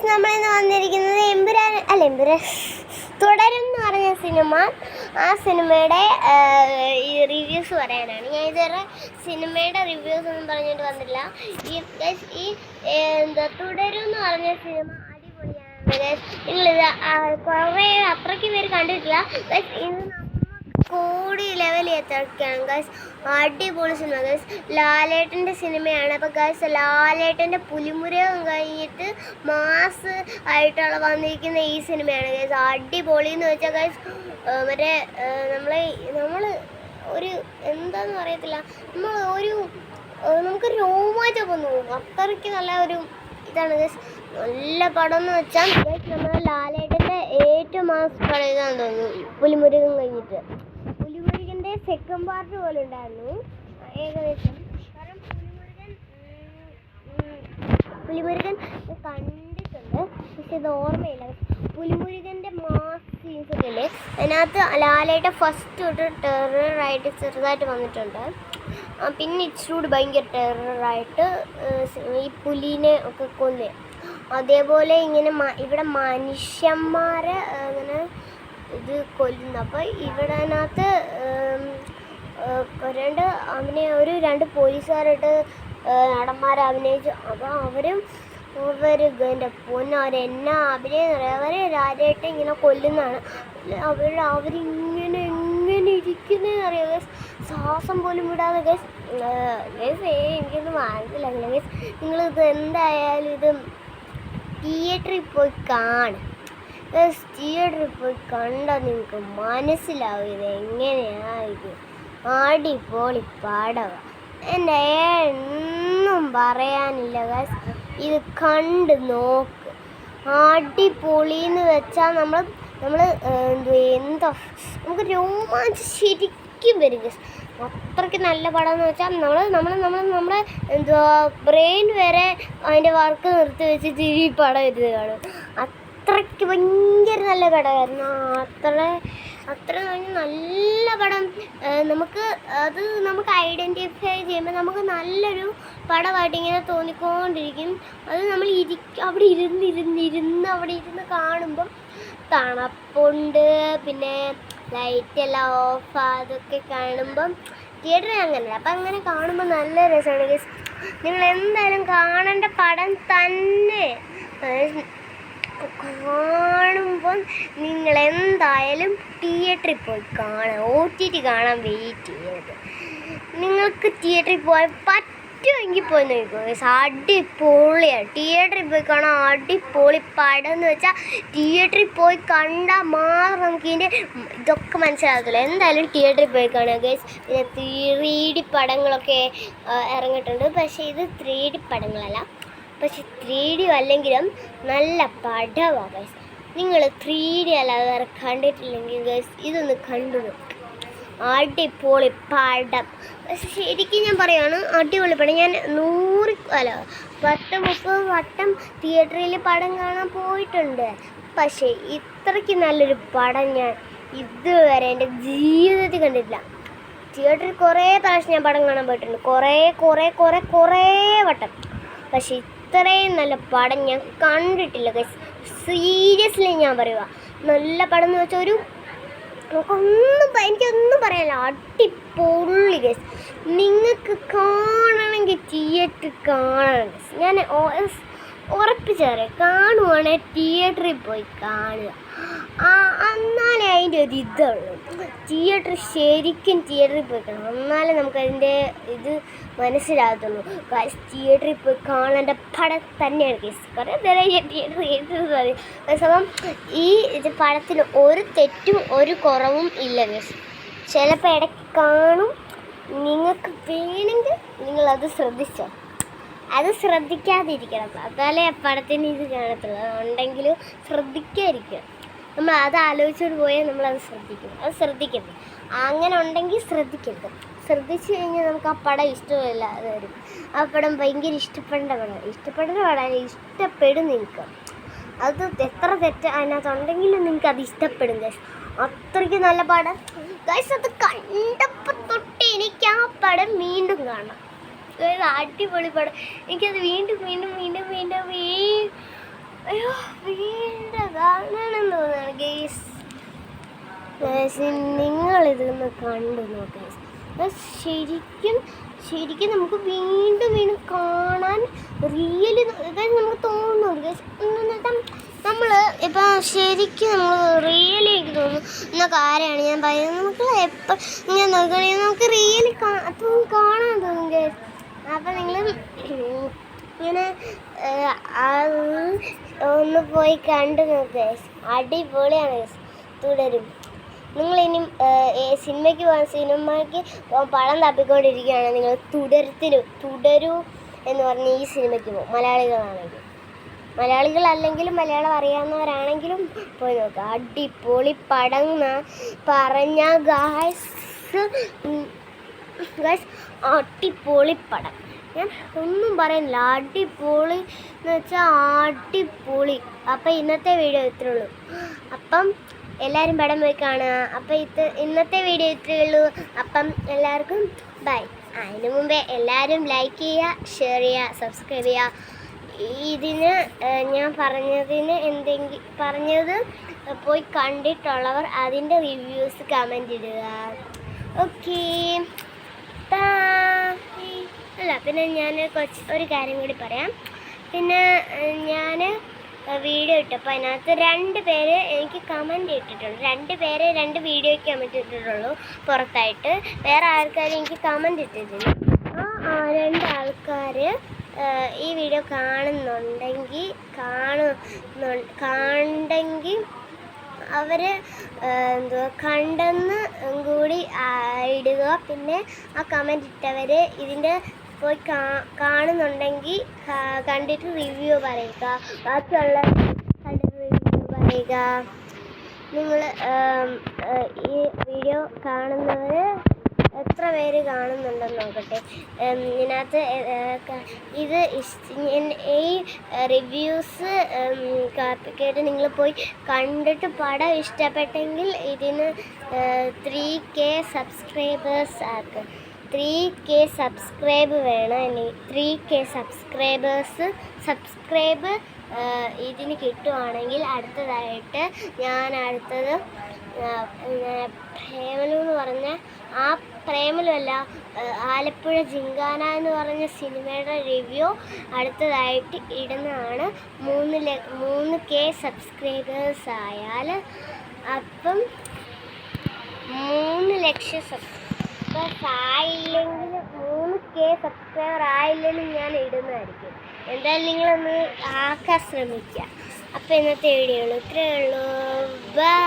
Guys നമ്മളിന്ന് വന്നിരിക്കുന്നത് എമ്പുരാൻ തുടരും എന്ന് പറഞ്ഞ സിനിമ. ആ സിനിമയുടെ ഈ റിവ്യൂസ് പറയാനാണ്. ഞാൻ ഇതുവരെ സിനിമയുടെ റിവ്യൂസ് ഒന്നും പറഞ്ഞിട്ട് വന്നില്ല. ഈ തുടരും എന്ന് പറഞ്ഞ സിനിമ അടിപൊളിയാണ് ഗൈസ്. നിങ്ങളിത് കുറേ അത്രയ്ക്ക് പേര് കണ്ടിട്ടില്ല ഗൈസ്. ഇത് കോടി ലെവലിൽ എത്തിയാണ് ഗൈസ്. അടിപൊളി സിനിമ ഗൈസ്. ലാലേട്ടൻ്റെ സിനിമയാണ്. അപ്പോൾ ഗൈസ് നമ്മൾ പുലിമുരുകൻ കഴിഞ്ഞിട്ട് മാസ് ആയിട്ടുള്ള വന്നിരിക്കുന്ന ഈ സിനിമയാണ് ഗൈസ്. അടിപൊളി എന്ന് വെച്ചാൽ ഗൈസ് മറ്റേ നമ്മൾ ഒരു എന്താണെന്ന് പറയത്തില്ല, നമുക്ക് രോമാഞ്ചം വന്നു പോകും. അത്രയ്ക്ക് നല്ല ഒരു ഇതാണ് ഗൈസ്. നല്ല പടം എന്ന് വെച്ചാൽ ഗൈസ് നമ്മുടെ ലാലേട്ടൻ്റെ ഏറ്റവും മാസ് പടം ഇതാണെന്ന് തോന്നുന്നു പുലിമുരുകൻ കഴിഞ്ഞിട്ട്. പുലിമുരുകൻ്റെ സെക്കൻഡ് പാർട്ട് പോലെ ഉണ്ടായിരുന്നു ഏകദേശം. കാരണം പുലിമുരുകൻ കണ്ടിട്ടുണ്ട്, പക്ഷെ ഇത് ഓർമ്മയില്ല. പുലിമുരുകൻ്റെ മാസ് സീൻസൊക്കെ ഇല്ലേ, അതിനകത്ത് ലാലേട്ട ഫസ്റ്റ് തൊട്ട് ടെററായിട്ട് ചെറുതായിട്ട് വന്നിട്ടുണ്ട്. പിന്നെ ഇച്ചിരൂടി ഭയങ്കര ടെററായിട്ട് ഈ പുലിനെ ഒക്കെ കൊന്ന്. അതേപോലെ ഇങ്ങനെ ഇവിടെ മനുഷ്യന്മാരെ അങ്ങനെ ഇത് കൊല്ലുന്നു. അപ്പോൾ ഇവിടെ അതിനകത്ത് രണ്ട് പോലീസുകാരായിട്ട് നടന്മാരെ അഭിനയിച്ചു. അപ്പോൾ എൻ്റെ പൊന്ന് അവരെന്നാ അഭിനയം അറിയാം. അവർ രാജായിട്ട് ഇങ്ങനെ കൊല്ലുന്നതാണ്. അവരിങ്ങനെ ഇരിക്കുന്നതെന്ന് അറിയാം ഗൈസ്. ശ്വാസം പോലും വിടാതെ ഗൈസ്. എനിക്കൊന്നും മനസ്സിലാകില്ല ഗൈസ്. നിങ്ങളിത് എന്തായാലും ഇത് തിയേറ്ററിൽ പോയി കാണും. തിയേറ്ററിൽ പോയി കണ്ടാൽ നിങ്ങൾക്ക് മനസ്സിലാവും ഇത് എങ്ങനെയാണ്. ഇത് അടിപൊളി പടമാണ്. എൻ്റെ ഒന്നും പറയാനില്ല ഗൈസ്. ഇത് കണ്ട് നോക്ക്. അടിപൊളിന്ന് വെച്ചാൽ നമുക്ക് രോമാഞ്ചം ശരിക്കും വരും ഗൈസ്. അത്രയ്ക്ക് നല്ല പടം എന്ന് വെച്ചാൽ നമ്മുടെ ബ്രെയിൻ വരെ അതിൻ്റെ വർക്ക് നിർത്തി വെച്ചിട്ട് ഈ പടം ഇരുന്ന് കാണും. അത്രയ്ക്ക് ഭയങ്കര നല്ല പടമായിരുന്നു. അത്ര നല്ല പടം. നമുക്ക് ഐഡൻറ്റിഫൈ ചെയ്യുമ്പോൾ നമുക്ക് നല്ലൊരു പടമായിട്ട് ഇങ്ങനെ തോന്നിക്കൊണ്ടിരിക്കും. അത് നമ്മൾ അവിടെ ഇരുന്ന് കാണുമ്പം തണുപ്പുണ്ട്, പിന്നെ ലൈറ്റെല്ലാം ഓഫ് അതൊക്കെ കാണുമ്പം തിയേറ്ററിൽ അങ്ങനെയല്ല. അപ്പം അങ്ങനെ കാണുമ്പോൾ നല്ല രസമാണ് ഗൈസ്. നിങ്ങൾ എന്തായാലും കാണേണ്ട പടം തന്നെ. കാണുമ്പം നിങ്ങൾ എന്തായാലും തിയേറ്ററിൽ പോയി കാണാം. OTT കാണാൻ വെയിറ്റ് ചെയ്യരുത്. നിങ്ങൾക്ക് തിയേറ്ററിൽ പോയാൽ പറ്റുമെങ്കിൽ പോയി നോക്കൂ. അടിപൊളിയാണ്. തിയേറ്ററിൽ പോയി കാണാൻ അടിപൊളി പടം എന്ന് വെച്ചാൽ തിയേറ്ററിൽ പോയി കണ്ടാൽ മാത്രം നമുക്ക് ഇതിൻ്റെ ഇതൊക്കെ മനസ്സിലാകത്തില്ല. എന്തായാലും തിയേറ്ററിൽ പോയി കാണുക ഗൈസ്. പിന്നെ 3D പടങ്ങളൊക്കെ ഇറങ്ങിയിട്ടുണ്ട്. പക്ഷേ ഇത് 3D പടങ്ങളല്ല. പക്ഷെ 3D അല്ലെങ്കിലും നല്ല പടമാണ് ഗൈസ്. നിങ്ങൾ 3D അല്ലാതെ വേറെ കണ്ടിട്ടില്ലെങ്കിൽ ഗൈസ് ഇതൊന്ന് കണ്ടു നോക്കും. അടിപൊളി പടം. പക്ഷെ ശരിക്കും ഞാൻ പറയുകയാണ്, അടിപൊളി പടം. ഞാൻ 10-30 വട്ടം തിയേറ്ററിൽ പടം കാണാൻ പോയിട്ടുണ്ട്. പക്ഷേ ഇത്രയ്ക്ക് നല്ലൊരു പടം ഞാൻ ഇതുവരെ എൻ്റെ ജീവിതത്തിൽ കണ്ടിട്ടില്ല. തിയേറ്ററിൽ കുറേ പ്രാവശ്യം ഞാൻ പടം കാണാൻ പോയിട്ടുണ്ട്, കുറേ വട്ടം. പക്ഷേ ഇത്രയും നല്ല പടം ഞാൻ കണ്ടിട്ടില്ല ഗൈസ്. സീരിയസ്ലി ഞാൻ പറയുക, നല്ല പടം എന്ന് വെച്ചാൽ എനിക്കൊന്നും പറയാനില്ല. അടിപൊളി ഗൈസ്. നിങ്ങൾക്ക് കാണണമെങ്കിൽ തിയേറ്ററിൽ കാണണം ഗൈസ്. ഞാൻ ഉറപ്പിച്ചറിയാം, കാണുവാണെങ്കിൽ തിയേറ്ററിൽ പോയി കാണുക. എന്നാലേ അതിൻ്റെ ഒരു ഇതുള്ളൂ. ശരിക്കും തിയേറ്ററിൽ പോയി കാണണം. എന്നാലേ നമുക്കതിൻ്റെ ഇത് മനസ്സിലാകത്തുള്ളൂ. തിയേറ്ററിൽ പോയി കാണേണ്ട പടം തന്നെയാണ് കേസ്. കുറേ നേരം ഞാൻ തിയേറ്ററിൽ അപ്പം ഈ പടത്തിന് ഒരു തെറ്റും ഒരു കുറവും ഇല്ല കേസ്. ചിലപ്പോൾ ഇടയ്ക്ക് കാണും. നിങ്ങൾക്ക് വേണമെങ്കിൽ നിങ്ങളത് ശ്രദ്ധിച്ചോ. അത് ശ്രദ്ധിക്കാതിരിക്കണം, എന്നാലേ പടത്തിന് ഇത് കാണത്തുള്ളൂ. അതുണ്ടെങ്കിൽ ശ്രദ്ധിക്കാതിരിക്കുക. നമ്മൾ അത് ആലോചിച്ചുകൊണ്ട് പോയാൽ നമ്മളത് ശ്രദ്ധിക്കരുത്. അങ്ങനെ ഉണ്ടെങ്കിൽ ശ്രദ്ധിക്കരുത്. ശ്രദ്ധിച്ചു കഴിഞ്ഞാൽ നമുക്ക് ആ പടം ഇഷ്ടമില്ലാതെ വരും. ആ പടം ഭയങ്കര ഇഷ്ടപ്പെടുന്ന പടം ഇഷ്ടപ്പെടും നിങ്ങൾക്ക്. അത് എത്ര തെറ്റ് അതിനകത്തുണ്ടെങ്കിലും നിങ്ങൾക്ക് അത് ഇഷ്ടപ്പെടും ഗൈസ്. അത്രയ്ക്ക് നല്ല പടം ഗൈസ്. അത് കണ്ടപ്പോൾ തൊട്ട് എനിക്ക് ആ പടം വീണ്ടും കാണാം. അടിപൊളി പടം. എനിക്കത് വീണ്ടും അയ്യോ നിങ്ങളിതൊന്ന് കണ്ടു നോക്കുക. ശരിക്കും നമുക്ക് വീണ്ടും വീണ്ടും കാണാൻ റിയലി നമുക്ക് തോന്നുന്നു. നമ്മൾ ഇപ്പം ശരിക്കും നമ്മൾ റിയലി എനിക്ക് തോന്നുന്നു എന്ന കാര്യമാണ് ഞാൻ പറയുന്നത്. നമുക്ക് എപ്പോൾ ഇങ്ങനെ നോക്കുകയാണെങ്കിൽ നമുക്ക് റിയലി അപ്പം കാണാൻ തോന്നും ഗൈസ്. അപ്പം നിങ്ങൾ ഇങ്ങനെ ഒന്ന് പോയി കണ്ടു നോക്കുക ഗൈസ്. അടിപൊളിയാണ് ഗൈസ്. തുടരും. നിങ്ങളിനി സിനിമയ്ക്ക് പണം തപ്പിക്കൊണ്ടിരിക്കുകയാണ്. നിങ്ങൾ തുടരൂ എന്ന് പറഞ്ഞ് ഈ സിനിമയ്ക്ക് പോകും. മലയാളികളല്ലെങ്കിലും മലയാളം അറിയാവുന്നവരാണെങ്കിലും പോയി നോക്കുക. അടിപൊളി പടം പറഞ്ഞ ഗായ്സ്, അടിപൊളി പടം. ഞാൻ ഒന്നും പറയുന്നില്ല, അടിപൊളി എന്ന് വെച്ചാൽ അടിപൊളി. അപ്പം ഇന്നത്തെ വീഡിയോ ഇത്രേ ഉള്ളൂ. അപ്പം എല്ലാവരും പടം പോയി കാണുക. അപ്പം ഇന്നത്തെ വീഡിയോ ഇത്രയേ ഉള്ളൂ. അപ്പം എല്ലാവർക്കും ബൈ. അതിന് മുമ്പേ എല്ലാവരും ലൈക്ക് ചെയ്യുക, ഷെയർ ചെയ്യുക, സബ്സ്ക്രൈബ് ചെയ്യുക. ഇതിന് ഞാൻ പറഞ്ഞത് പോയി കണ്ടിട്ടുള്ളവർ അതിൻ്റെ റിവ്യൂസ് കമൻ്റ് ഇടുക. ഓക്കേ, അല്ല പിന്നെ ഞാൻ ഒരു കാര്യം കൂടി പറയാം. പിന്നെ ഞാൻ വീഡിയോ ഇട്ടപ്പോൾ അതിനകത്ത് 2 പേര് എനിക്ക് കമൻ്റ് ഇട്ടിട്ടുണ്ട്. 2 പേര് 2 വീഡിയോയ്ക്ക് കമൻ്റ് ഇട്ടിട്ടുള്ളൂ പുറത്തായിട്ട്. വേറെ ആൾക്കാർ എനിക്ക് കമൻ്റ് ഇട്ടിട്ടില്ല. ആ 2 ആൾക്കാർ ഈ വീഡിയോ കാണുന്നുണ്ടെങ്കിൽ അവർ കണ്ടെന്ന് കൂടി ഇടുക. പിന്നെ ആ കമൻ്റ് ഇട്ടവർ ഇതിൻ്റെ പോയി കാണുന്നുണ്ടെങ്കിൽ കണ്ടിട്ട് റിവ്യൂ പറയുക. ബാക്കിയുള്ള കണ്ടിട്ട് റിവ്യൂ പറയുക. നിങ്ങൾ ഈ വീഡിയോ കാണുന്നവർ എത്ര പേര് കാണുന്നുണ്ടെന്ന് നോക്കട്ടെ. ഇതിനകത്ത് ഈ റിവ്യൂസ് കേട്ട് നിങ്ങൾ പോയി കണ്ടിട്ട് പടം ഇഷ്ടപ്പെട്ടെങ്കിൽ ഇതിന് 3K സബ്സ്ക്രൈബേഴ്സ് ആക്കുക. 3K സബ്സ്ക്രൈബ് വേണം. 3K സബ്സ്ക്രൈബ് ഇതിന് കിട്ടുവാണെങ്കിൽ അടുത്തത് പ്രേമലു എന്ന് പറഞ്ഞ ആ പ്രേമലുമല്ല, ആലപ്പുഴ ജിങ്കാന എന്ന് പറഞ്ഞ സിനിമയുടെ റിവ്യൂ അടുത്തതായിട്ട് ഇടുന്നതാണ്. 3K സബ്സ്ക്രൈബേഴ്സ് ആയാൽ, അപ്പം 3 ലക്ഷം സബ്സ്ക്രൈബേഴ്സ് ആയില്ലെങ്കിൽ 3K സബ്സ്ക്രൈബർ ആയില്ലെങ്കിലും ഞാൻ ഇടുന്നതായിരിക്കും. എന്തായാലും നിങ്ങളൊന്ന് ആക്കാൻ ശ്രമിക്കുക. അപ്പോൾ ഇന്നത്തെ വീഡിയോ ഇത്രയേ ഉള്ളൂ. ബൈ.